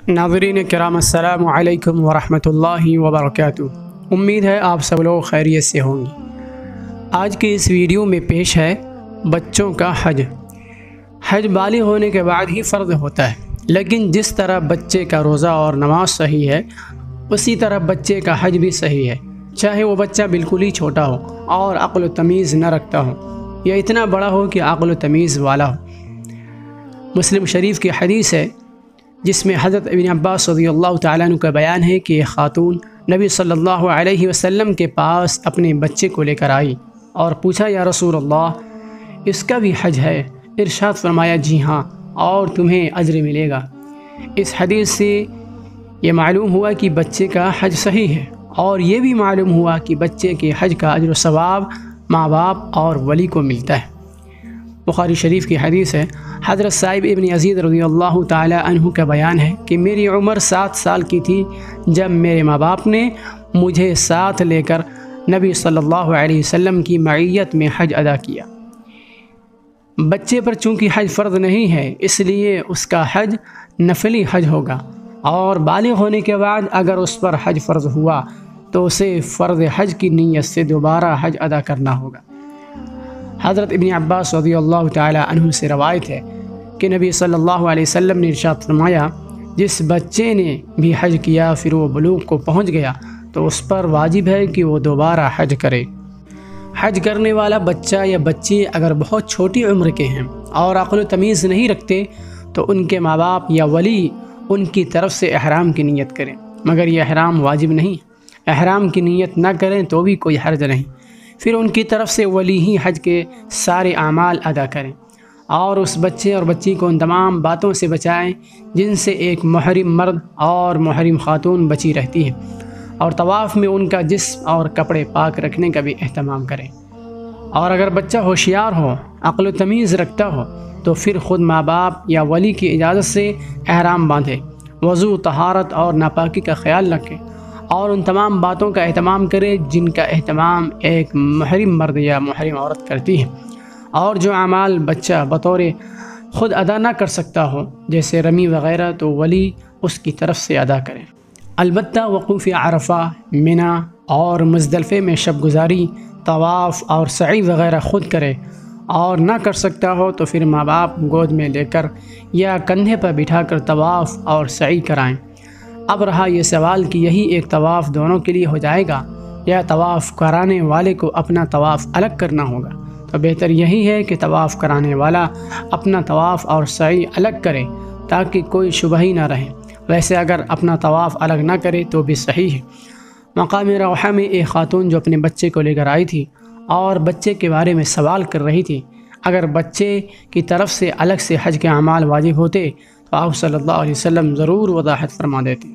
ناظرین کرام السلام علیکم ورحمۃ اللہ وبرکاتہ۔ امید ہے آپ سب لوگ خیریت سے ہوں گے۔ آج کی اس ویڈیو میں پیش ہے بچوں کا حج۔ حج بالغ ہونے کے بعد ہی فرض ہوتا ہے، لیکن جس طرح بچے کا روزہ اور نماز صحیح ہے اسی طرح بچے کا حج بھی صحیح ہے، چاہے وہ بچہ بالکل ہی چھوٹا ہو اور عقل و تمیز نہ رکھتا ہو یا اتنا بڑا ہو کہ عقل و تمیز والا ہو۔ مسلم شریف کی حدیث ہے جس میں حضرت ابن عباس رضی اللہ تعالیٰ عنہ کا بیان ہے کہ ایک خاتون نبی صلی اللہ علیہ وسلم کے پاس اپنے بچے کو لے کر آئی اور پوچھا، یا رسول اللہ اس کا بھی حج ہے؟ ارشاد فرمایا، جی ہاں، اور تمہیں اجر ملے گا۔ اس حدیث سے یہ معلوم ہوا کہ بچے کا حج صحیح ہے، اور یہ بھی معلوم ہوا کہ بچے کے حج کا اجر و ثواب ماں باپ اور ولی کو ملتا ہے۔ بخاری شریف کی حدیث ہے، حضرت صاحب ابن یزید رضی اللہ تعالی عنہ کا بیان ہے کہ میری عمر 7 سال کی تھی جب میرے ماں باپ نے مجھے ساتھ لے کر نبی صلی اللہ علیہ وسلم کی معیت میں حج ادا کیا۔ بچے پر چونکہ حج فرض نہیں ہے اس لیے اس کا حج نفلی حج ہوگا، اور بالغ ہونے کے بعد اگر اس پر حج فرض ہوا تو اسے فرض حج کی نیت سے دوبارہ حج ادا کرنا ہوگا۔ حضرت ابن عباس رضی اللہ تعالی عنہ سے روایت ہے کہ نبی صلی اللہ علیہ وسلم نے ارشاد فرمایا، جس بچے نے بھی حج کیا پھر وہ بلوغ کو پہنچ گیا تو اس پر واجب ہے کہ وہ دوبارہ حج کرے۔ حج کرنے والا بچہ یا بچی اگر بہت چھوٹی عمر کے ہیں اور عقل و تمیز نہیں رکھتے تو ان کے ماں باپ یا ولی ان کی طرف سے احرام کی نیت کریں، مگر یہ احرام واجب نہیں۔ احرام کی نیت نہ کریں تو بھی کوئی حرج نہیں، پھر ان کی طرف سے ولی ہی حج کے سارے اعمال ادا کریں، اور اس بچے اور بچی کو ان تمام باتوں سے بچائیں جن سے ایک محرم مرد اور محرم خاتون بچی رہتی ہے، اور طواف میں ان کا جسم اور کپڑے پاک رکھنے کا بھی اہتمام کریں۔ اور اگر بچہ ہوشیار ہو، عقل و تمیز رکھتا ہو تو پھر خود ماں باپ یا ولی کی اجازت سے احرام باندھے، وضو، طہارت اور ناپاکی کا خیال رکھے، اور ان تمام باتوں کا اہتمام کرے جن کا اہتمام ایک محرم مرد یا محرم عورت کرتی ہے، اور جو اعمال بچہ بطور خود ادا نہ کر سکتا ہو جیسے رمی وغیرہ تو ولی اس کی طرف سے ادا کرے۔ البتہ وقوف عرفہ، منی اور مزدلفے میں شب گزاری، طواف اور سعی وغیرہ خود کرے، اور نہ کر سکتا ہو تو پھر ماں باپ گود میں لے کر یا کندھے پر بٹھا کر طواف اور سعی کرائیں۔ اب رہا یہ سوال کہ یہی ایک طواف دونوں کے لیے ہو جائے گا یا طواف کرانے والے کو اپنا طواف الگ کرنا ہوگا، تو بہتر یہی ہے کہ طواف کرانے والا اپنا طواف اور سعی الگ کرے تاکہ کوئی شبہ ہی نہ رہے۔ ویسے اگر اپنا طواف الگ نہ کرے تو بھی صحیح ہے۔ مقام روحہ میں ایک خاتون جو اپنے بچے کو لے کر آئی تھی اور بچے کے بارے میں سوال کر رہی تھی، اگر بچے کی طرف سے الگ سے حج کے اعمال واجب ہوتے تو آپ صلی اللہ علیہ وسلم ضرور وضاحت فرما دیتے۔